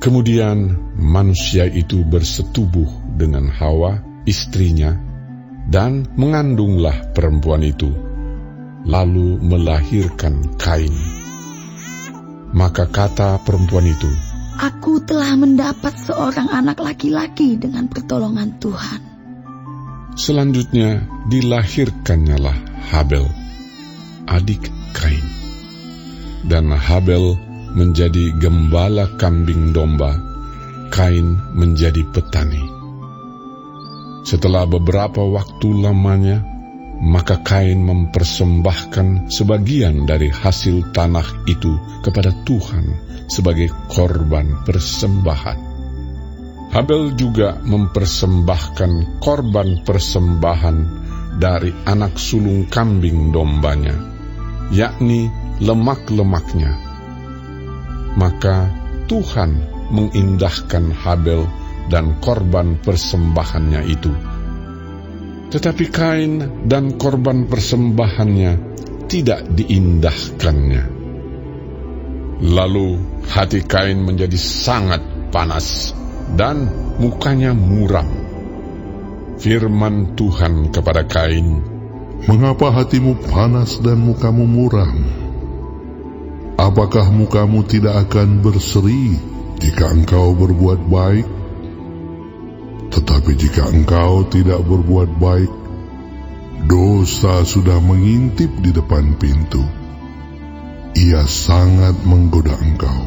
Kemudian manusia itu bersetubuh dengan Hawa, istrinya, dan mengandunglah perempuan itu, lalu melahirkan Kain. Maka kata perempuan itu, "Aku telah mendapat seorang anak laki-laki dengan pertolongan Tuhan." Selanjutnya dilahirkannyalah Habel, adik Kain. Dan Habel menjadi gembala kambing domba, Kain menjadi petani. Setelah beberapa waktu lamanya, maka Kain mempersembahkan sebagian dari hasil tanah itu kepada Tuhan sebagai korban persembahan. Habel juga mempersembahkan korban persembahan dari anak sulung kambing dombanya, yakni lemak-lemaknya. Maka Tuhan mengindahkan Habel dan korban persembahannya itu. Tetapi Kain dan korban persembahannya tidak diindahkannya. Lalu hati Kain menjadi sangat panas dan mukanya muram. Firman Tuhan kepada Kain, "Mengapa hatimu panas dan mukamu muram? Apakah mukamu tidak akan berseri jika engkau berbuat baik? Tetapi jika engkau tidak berbuat baik, dosa sudah mengintip di depan pintu. Ia sangat menggoda engkau,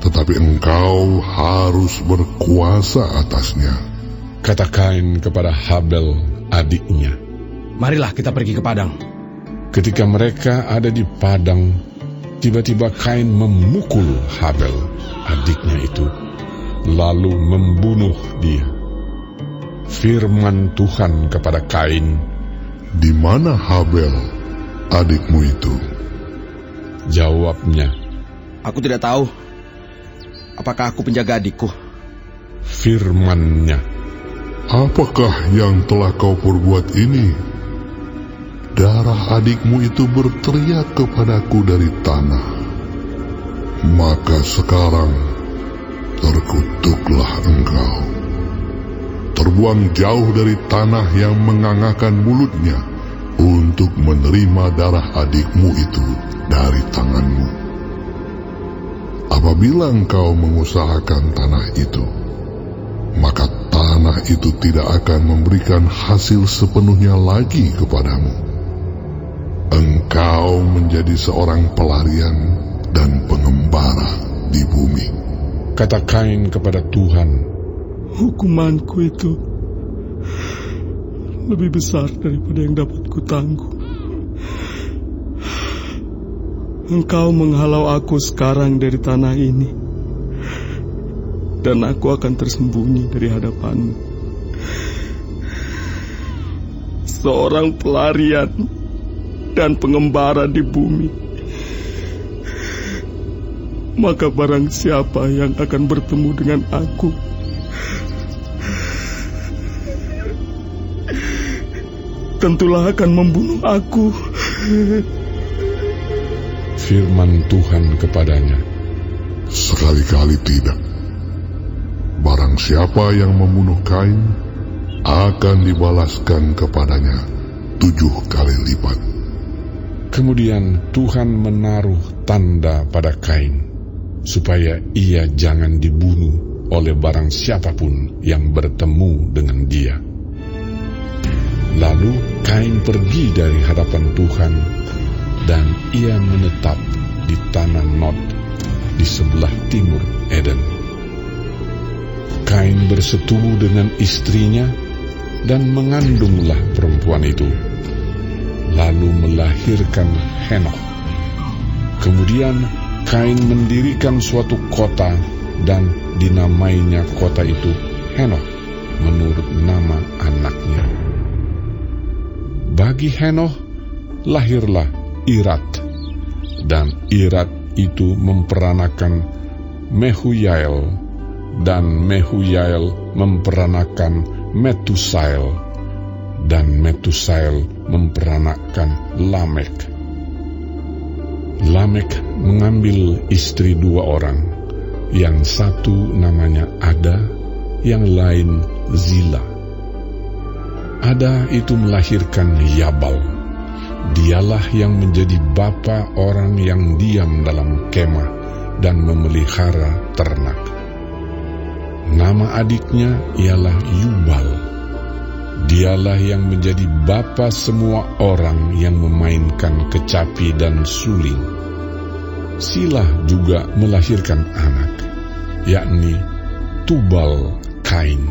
tetapi engkau harus berkuasa atasnya." Kata Kain kepada Habel adiknya, "Marilah kita pergi ke padang." Ketika mereka ada di padang, tiba-tiba Kain memukul Habel adiknya itu, lalu membunuh dia. Firman Tuhan kepada Kain, "Di mana Habel, adikmu itu?" Jawabnya, "Aku tidak tahu. Apakah aku penjaga adikku?" Firman-Nya, "Apakah yang telah kau perbuat ini? Darah adikmu itu berteriak kepadaku dari tanah. Maka sekarang terkutuklah engkau. Terbuang jauh dari tanah yang mengangakan mulutnya untuk menerima darah adikmu itu dari tanganmu. Apabila engkau mengusahakan tanah itu, maka tanah itu tidak akan memberikan hasil sepenuhnya lagi kepadamu. Engkau menjadi seorang pelarian dan pengembara di bumi." kata Kain kepada Tuhan, "Hukumanku itu lebih besar daripada yang dapat kutanggung. Engkau menghalau aku sekarang dari tanah ini, dan aku akan tersembunyi dari hadapanmu. Seorang pelarian dan pengembara di bumi. Maka barang siapa yang akan bertemu dengan aku, tentulah akan membunuh aku." Firman Tuhan kepadanya, "Sekali-kali tidak. Barang siapa yang membunuh Kain, akan dibalaskan kepadanya 7 kali lipat." Kemudian Tuhan menaruh tanda pada Kain, supaya ia jangan dibunuh oleh barang siapapun yang bertemu dengan dia. Lalu Kain pergi dari hadapan Tuhan, dan ia menetap di tanah Nod di sebelah timur Eden. Kain bersetubuh dengan istrinya dan mengandunglah perempuan itu, lalu melahirkan Henokh. Kemudian Kain mendirikan suatu kota dan dinamainya kota itu Henokh menurut nama anaknya. Bagi Henokh lahirlah Irat, dan Irat itu memperanakan Mehujael, dan Mehujael memperanakan Metusael, dan Metusael memperanakan Lamek. Lamek mengambil istri 2 orang, yang satu namanya Ada, yang lain Zila. Ada itu melahirkan Yabal. Dialah yang menjadi bapa orang yang diam dalam kemah dan memelihara ternak. Nama adiknya ialah Yubal. Dialah yang menjadi bapa semua orang yang memainkan kecapi dan suling. Silah juga melahirkan anak, yakni Tubal Kain,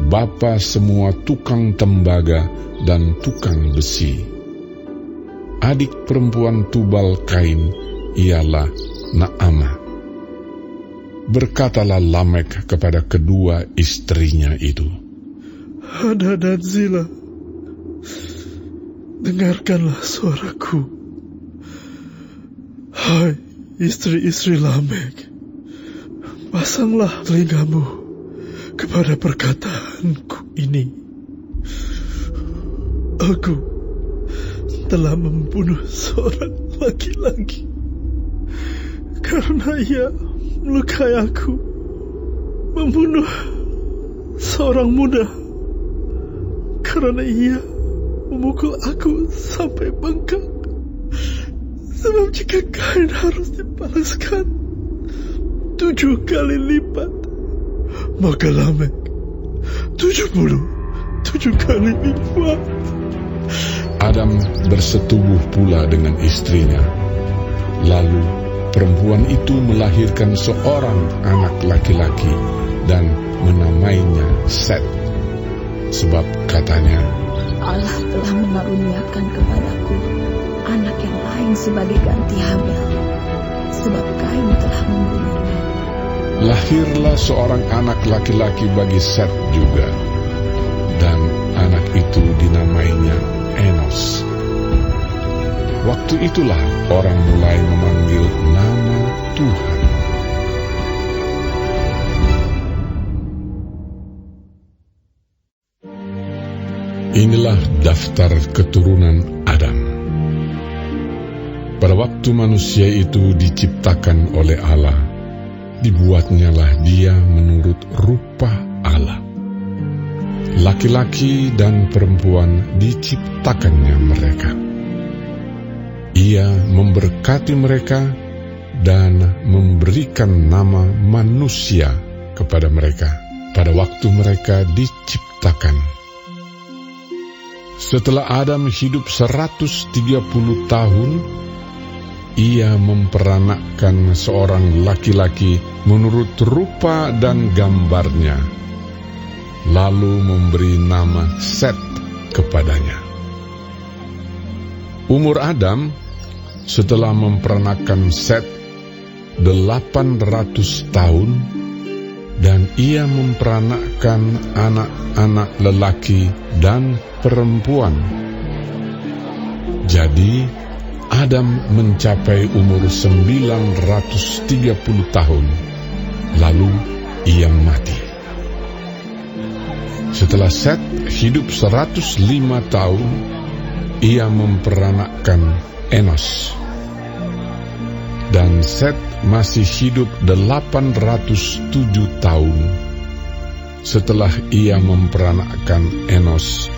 bapa semua tukang tembaga dan tukang besi. Adik perempuan Tubal Kain ialah Naamah. Berkatalah Lamek kepada kedua istrinya itu, Ada dan Zila, dengarkanlah suaraku. Hai istri-istri Lamek, pasanglah telingamu kepada perkataanku ini. Aku telah membunuh seorang laki-laki karena ia melukai aku, membunuh seorang muda karena ia memukul aku sampai bengkak. Sebab jika Kain harus dibalaskan 7 kali lipat, maka Lamek 77 kali lipat. Adam bersetubuh pula dengan istrinya. Lalu perempuan itu melahirkan seorang anak laki-laki dan menamainya Set. Sebab katanya, Allah telah mengaruniakan kepadaku anak yang lain sebagai ganti Habel, sebab Kain telah membunuhnya. lahirlah seorang anak laki-laki bagi Set juga, dan anak itu dinamainya Enos. Waktu itulah orang mulai memanggil nama Tuhan. Inilah daftar keturunan Adam. Pada waktu manusia itu diciptakan oleh Allah, dibuatnyalah dia menurut rupa Allah. Laki-laki dan perempuan diciptakannya mereka. Ia memberkati mereka dan memberikan nama manusia kepada mereka pada waktu mereka diciptakan. Setelah Adam hidup 130 tahun, ia memperanakkan seorang laki-laki menurut rupa dan gambarnya, lalu memberi nama Set kepadanya. Umur Adam setelah memperanakkan Set 800 tahun, dan ia memperanakkan anak-anak lelaki dan perempuan. Jadi Adam mencapai umur 930 tahun, lalu ia mati. Setelah Set hidup 105 tahun, ia memperanakkan Enos. Dan Set masih hidup 807 tahun setelah ia memperanakkan Enos,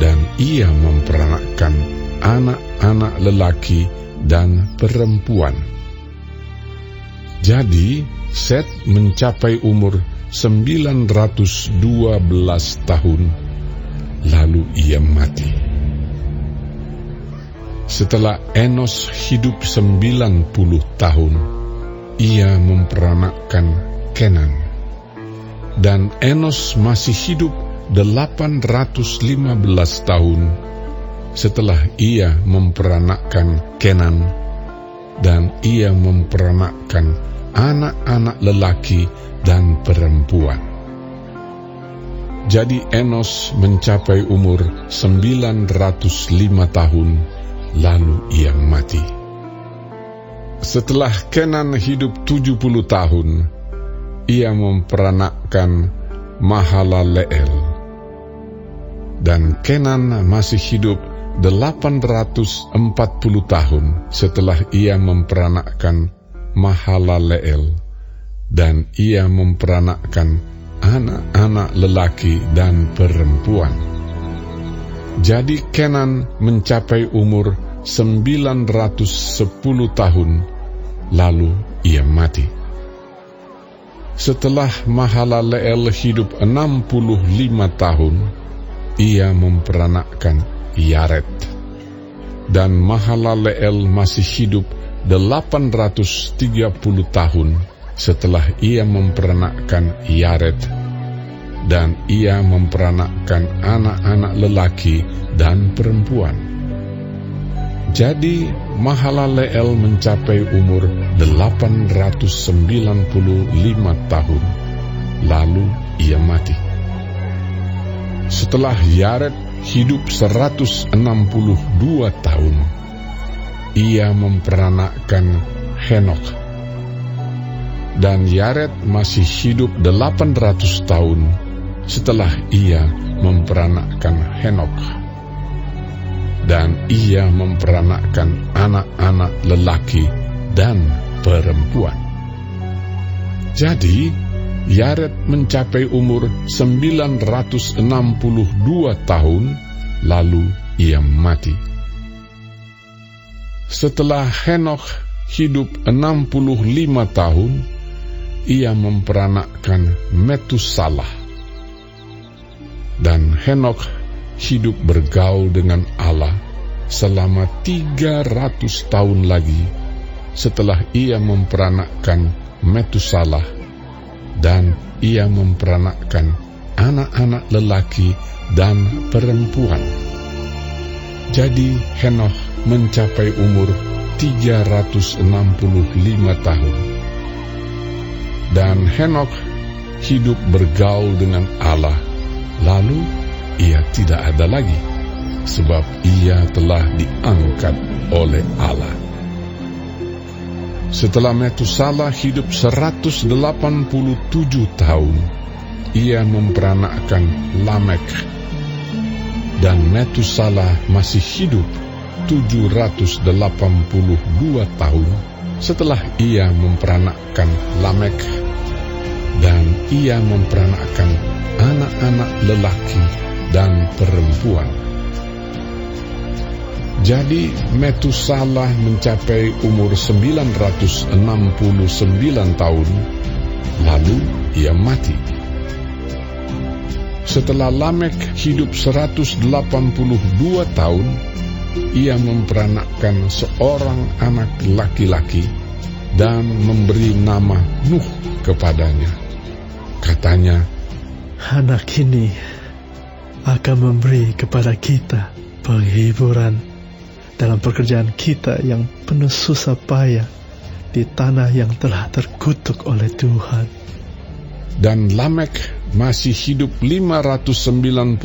dan ia memperanakkan anak-anak lelaki dan perempuan. Jadi Set mencapai umur 912 tahun, lalu ia mati. Setelah Enos hidup 90 tahun, ia memperanakkan Kenan. Dan Enos masih hidup 815 tahun setelah ia memperanakkan Kenan, dan ia memperanakkan anak-anak lelaki dan perempuan. Jadi Enos mencapai umur 905 tahun, lalu ia mati. Setelah Kenan hidup 70 tahun, ia memperanakkan Mahalaleel. Dan Kenan masih hidup 840 tahun setelah ia memperanakkan Mahalaleel, dan ia memperanakkan anak-anak lelaki dan perempuan. Jadi Kenan mencapai umur 910 tahun, lalu ia mati. Setelah Mahalaleel hidup 65 tahun, ia memperanakkan Yared. Dan Mahalaleel masih hidup 830 tahun setelah ia memperanakkan Yared, dan ia memperanakkan anak-anak lelaki dan perempuan. Jadi Mahalaleel mencapai umur 895 tahun, lalu ia mati. Setelah Yared hidup 162 tahun, ia memperanakkan Henokh. Dan Yared masih hidup 800 tahun setelah ia memperanakkan Henokh. Dan ia memperanakkan anak-anak lelaki dan perempuan. Jadi, Yared mencapai umur 962 tahun, lalu ia mati. Setelah Henokh hidup 65 tahun, ia memperanakkan Metusalah. Dan Henokh hidup bergaul dengan Allah selama 300 tahun lagi setelah ia memperanakkan Metusalah, dan ia memperanakkan anak-anak lelaki dan perempuan. Jadi Henokh mencapai umur 365 tahun. Dan Henokh hidup bergaul dengan Allah, lalu ia tidak ada lagi, sebab ia telah diangkat oleh Allah. Setelah Metusalah hidup 187 tahun, ia memperanakkan Lamek. Dan Metusalah masih hidup 782 tahun setelah ia memperanakkan Lamek, dan ia memperanakkan anak-anak lelaki dan perempuan. Jadi Metusalah mencapai umur 969 tahun, lalu ia mati. Setelah Lamek hidup 182 tahun, ia memperanakkan seorang anak laki-laki dan memberi nama Nuh kepadanya. Katanya, anak ini akan memberi kepada kita penghiburan dalam pekerjaan kita yang penuh susah payah di tanah yang telah terkutuk oleh Tuhan. Dan Lamek masih hidup 595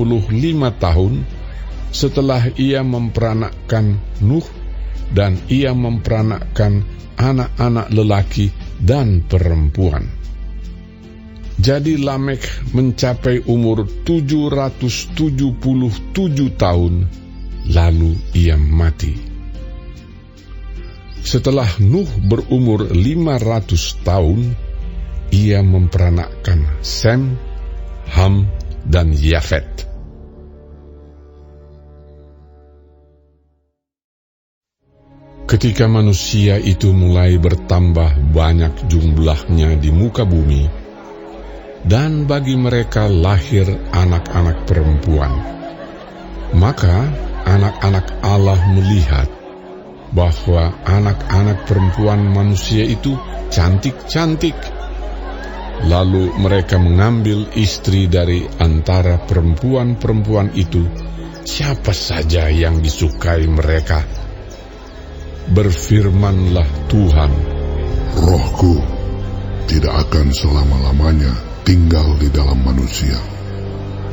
tahun setelah ia memperanakkan Nuh, dan ia memperanakkan anak-anak lelaki dan perempuan. Jadi Lamek mencapai umur 777 tahun, lalu ia mati. Setelah Nuh berumur 500 tahun, ia memperanakkan Sem, Ham, dan Yafet. Ketika manusia itu mulai bertambah banyak jumlahnya di muka bumi, dan bagi mereka lahir anak-anak perempuan, maka anak-anak Allah melihat bahwa anak-anak perempuan manusia itu cantik-cantik. Lalu mereka mengambil istri dari antara perempuan-perempuan itu, siapa saja yang disukai mereka. Berfirmanlah Tuhan, Rohku tidak akan selama-lamanya tinggal di dalam manusia,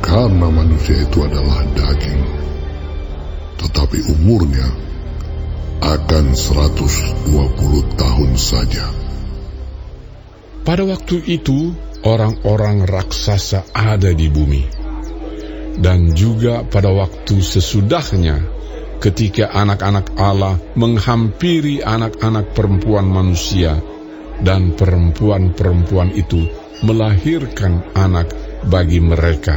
karena manusia itu adalah daging, tetapi umurnya akan 120 tahun saja. Pada waktu itu, orang-orang raksasa ada di bumi. Dan juga pada waktu sesudahnya, ketika anak-anak Allah menghampiri anak-anak perempuan manusia dan perempuan-perempuan itu melahirkan anak bagi mereka.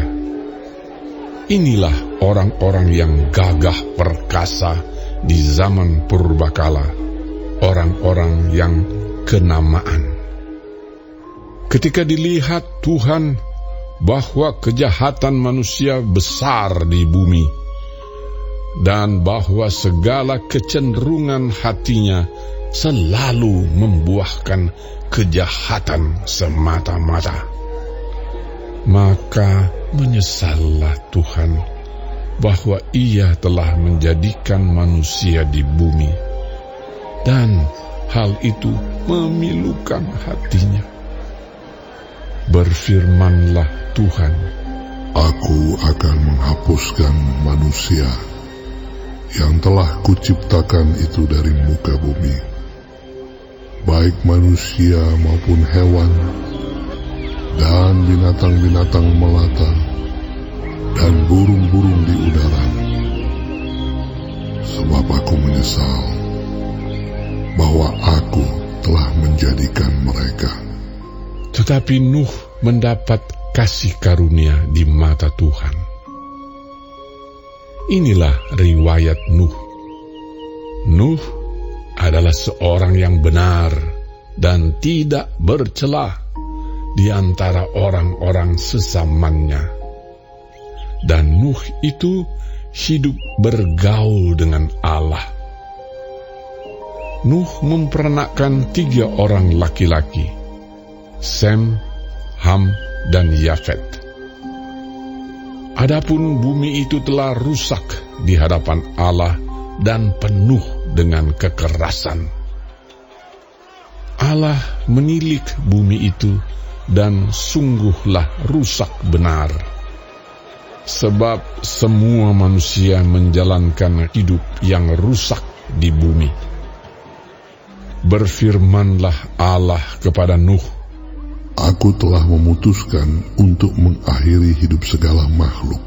Inilah orang-orang yang gagah perkasa di zaman purbakala, orang-orang yang kenamaan. Ketika dilihat Tuhan bahwa kejahatan manusia besar di bumi, dan bahwa segala kecenderungan hatinya selalu membuahkan kejahatan semata-mata, maka menyesallah Tuhan bahwa Ia telah menjadikan manusia di bumi, dan hal itu memilukan hatinya. Berfirmanlah Tuhan, Aku akan menghapuskan manusia yang telah kuciptakan itu dari muka bumi, baik manusia maupun hewan, dan binatang-binatang melata, dan burung-burung di udara. Sebab aku menyesal bahwa aku telah menjadikan mereka. Tetapi Nuh mendapat kasih karunia di mata Tuhan. Inilah riwayat Nuh. Nuh adalah seorang yang benar dan tidak bercela di antara orang-orang sezamannya. Dan Nuh itu hidup bergaul dengan Allah. Nuh mempernakkan 3 orang laki-laki, Sem, Ham, dan Yafet. Adapun bumi itu telah rusak di hadapan Allah dan penuh dengan kekerasan. Allah menilik bumi itu dan sungguhlah rusak benar. Sebab semua manusia menjalankan hidup yang rusak di bumi. Berfirmanlah Allah kepada Nuh, Aku telah memutuskan untuk mengakhiri hidup segala makhluk,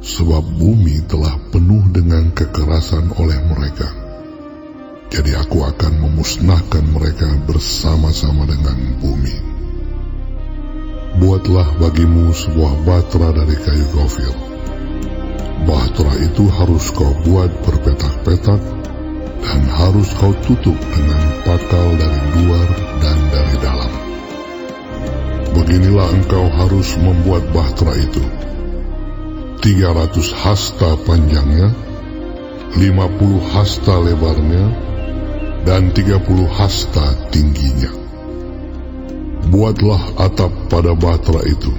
sebab bumi telah penuh dengan kekerasan oleh mereka. Jadi aku akan memusnahkan mereka bersama-sama dengan bumi. Buatlah bagimu sebuah batra dari kayu gofir. Batra itu harus kau buat berpetak-petak, dan harus kau tutup dengan pakal dari luar dan dari dalam. Beginilah engkau harus membuat bahtera itu. 300 hasta panjangnya, 50 hasta lebarnya, dan 30 hasta tingginya. Buatlah atap pada bahtera itu,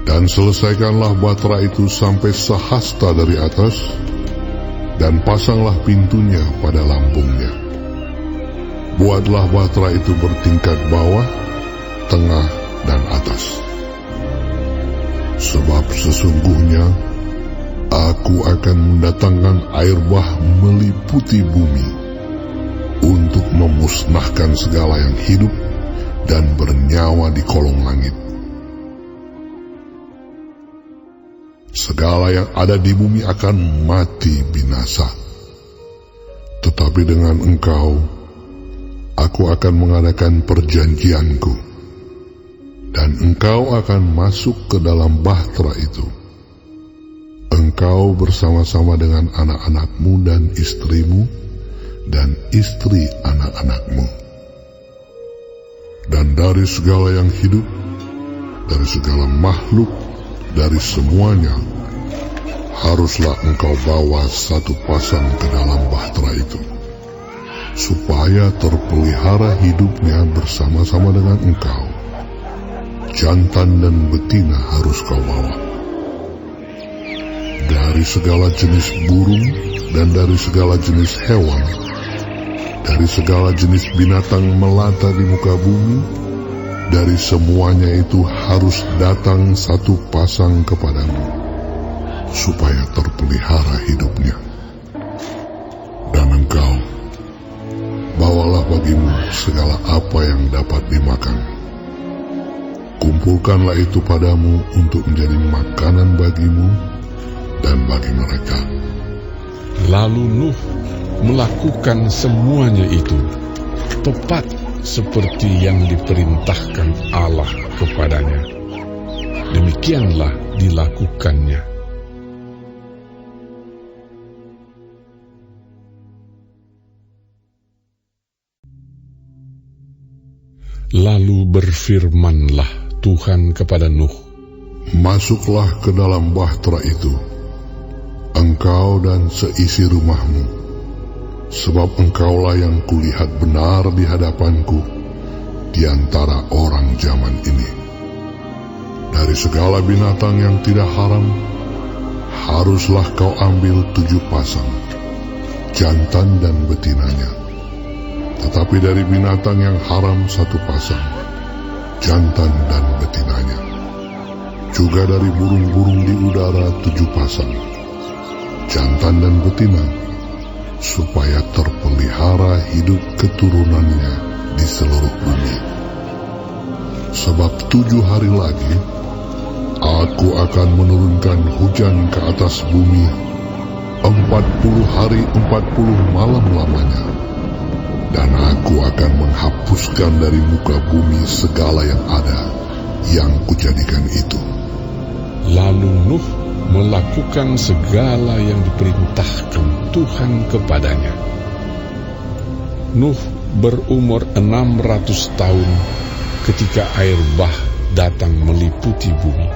dan selesaikanlah bahtera itu sampai sehasta dari atas, dan pasanglah pintunya pada lambungnya. Buatlah bahtera itu bertingkat bawah, tengah, dan atas. Sebab sesungguhnya aku akan mendatangkan air bah meliputi bumi untuk memusnahkan segala yang hidup dan bernyawa di kolong langit. Segala yang ada di bumi akan mati binasa. Tetapi dengan engkau, aku akan mengadakan perjanjianku, dan engkau akan masuk ke dalam bahtera itu. Engkau bersama-sama dengan anak-anakmu dan istrimu, dan istri anak-anakmu. Dan dari segala yang hidup, dari segala makhluk, dari semuanya, haruslah engkau bawa satu pasang ke dalam bahtera itu, supaya terpelihara hidupnya bersama-sama dengan engkau. Jantan dan betina harus kau bawa. Dari segala jenis burung dan dari segala jenis hewan, dari segala jenis binatang melata di muka bumi, dari semuanya itu harus datang satu pasang kepadamu, supaya terpelihara hidupnya. Dan engkau, bawalah bagimu segala apa yang dapat dimakan. Kumpulkanlah itu padamu untuk menjadi makanan bagimu dan bagi mereka. Lalu Nuh melakukan semuanya itu tepat seperti yang diperintahkan Allah kepadanya. Demikianlah dilakukannya. Lalu berfirmanlah Tuhan kepada Nuh, "Masuklah ke dalam bahtera itu, engkau dan seisi rumahmu, sebab engkaulah yang kulihat benar di hadapanku di antara orang zaman ini. Dari segala binatang yang tidak haram, haruslah kau ambil 7 pasang, jantan dan betinanya. Tetapi dari binatang yang haram 1 pasang, jantan dan betinanya. Juga dari burung-burung di udara 7 pasang, jantan dan betina, supaya terpelihara hidup keturunannya di seluruh bumi. Sebab 7 hari lagi, aku akan menurunkan hujan ke atas bumi 40 hari 40 malam lamanya. Dan aku akan menghapuskan dari muka bumi segala yang ada yang kujadikan itu." Lalu Nuh melakukan segala yang diperintahkan Tuhan kepadanya. Nuh berumur 600 tahun ketika air bah datang meliputi bumi.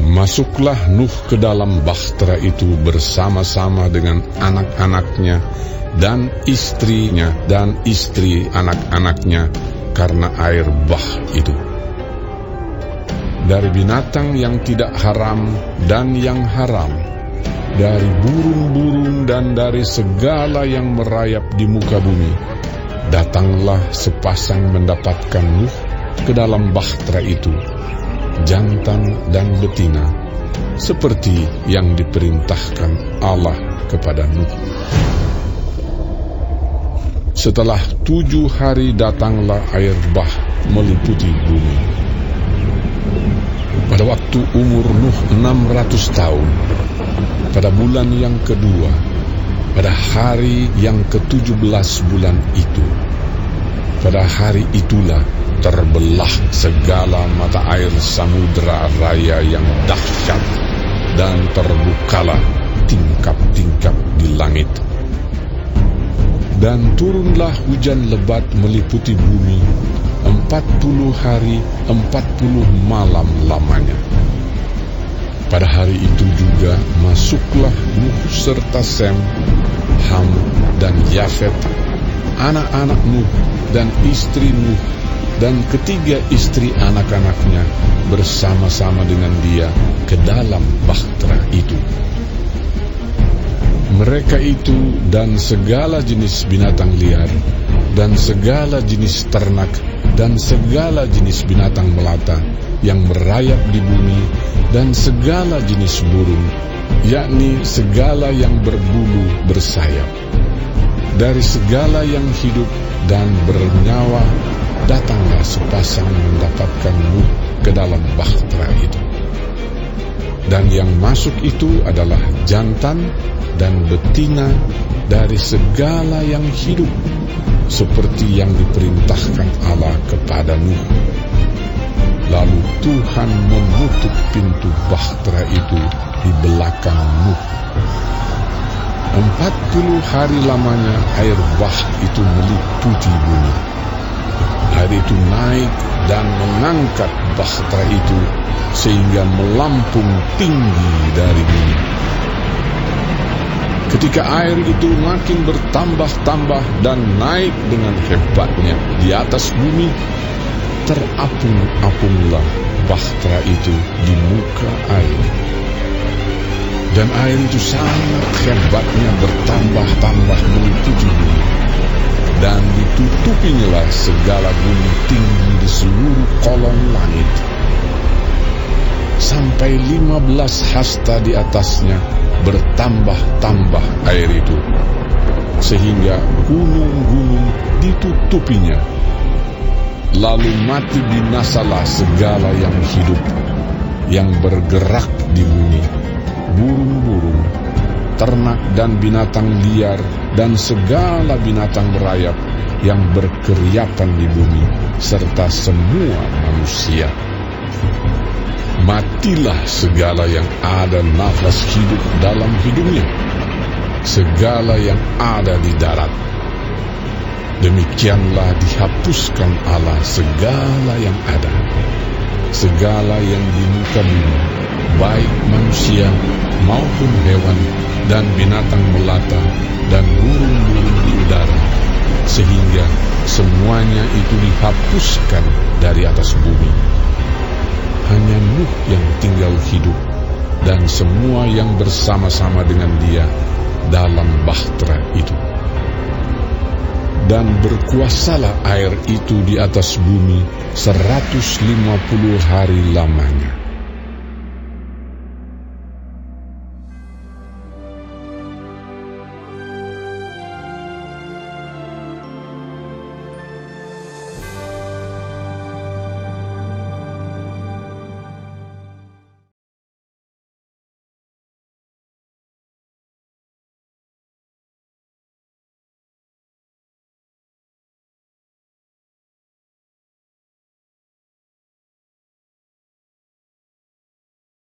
Masuklah Nuh ke dalam bahtera itu bersama-sama dengan anak-anaknya dan istrinya dan istri anak-anaknya karena air bah itu. Dari binatang yang tidak haram dan yang haram, dari burung-burung dan dari segala yang merayap di muka bumi, datanglah sepasang mendapatkan Nuh ke dalam bahtera itu, jantan dan betina, seperti yang diperintahkan Allah kepada Nuh. Setelah 7 hari datanglah air bah meliputi bumi. Pada waktu umur Nuh 600 tahun, pada bulan yang kedua, pada hari yang ke-17 bulan itu, pada hari itulah terbelah segala mata air samudera raya yang dahsyat, dan terbukalah tingkap-tingkap di langit. Dan turunlah hujan lebat meliputi bumi 40 hari 40 malam lamanya. Pada hari itu juga masuklah Nuh serta Sem, Ham, dan Yafet, anak-anak Nuh dan istri Nuh, dan ketiga istri anak-anaknya bersama-sama dengan dia ke dalam bahtera itu. Mereka itu dan segala jenis binatang liar, dan segala jenis ternak, dan segala jenis binatang melata yang merayap di bumi, dan segala jenis burung, yakni segala yang berbulu bersayap. Dari segala yang hidup dan bernyawa, datanglah sepasang mendapatkan Nuh ke dalam bahtera itu. Dan yang masuk itu adalah jantan dan betina dari segala yang hidup, seperti yang diperintahkan Allah kepada Nuh. Lalu Tuhan menutup pintu bahtera itu di belakang Nuh. 40 hari lamanya air bah itu meliputi bumi. Air itu naik dan mengangkat bahtera itu sehingga melampung tinggi dari bumi. Ketika air itu makin bertambah-tambah dan naik dengan hebatnya di atas bumi, terapung-apunglah bahtera itu di muka air. Dan air itu sangat hebatnya bertambah-tambah meliputi bumi, dan ditutupinyalah segala gunung tinggi di seluruh kolong langit, sampai 15 hasta di atasnya bertambah-tambah air itu, sehingga gunung-gunung ditutupinya. Lalu mati binasalah segala yang hidup, yang bergerak di bumi, burung-burung, ternak dan binatang liar, dan segala binatang merayap yang berkeriapan di bumi, serta semua manusia. Matilah segala yang ada nafas hidup dalam hidungnya, segala yang ada di darat. Demikianlah dihapuskan Allah segala yang ada, segala yang di muka bumi, baik manusia maupun hewan dan binatang melata dan burung-burung di udara, sehingga semuanya itu dihapuskan dari atas bumi. Hanya Nuh yang tinggal hidup, dan semua yang bersama-sama dengan dia dalam bahtera itu. Dan berkuasalah air itu di atas bumi 150 hari lamanya.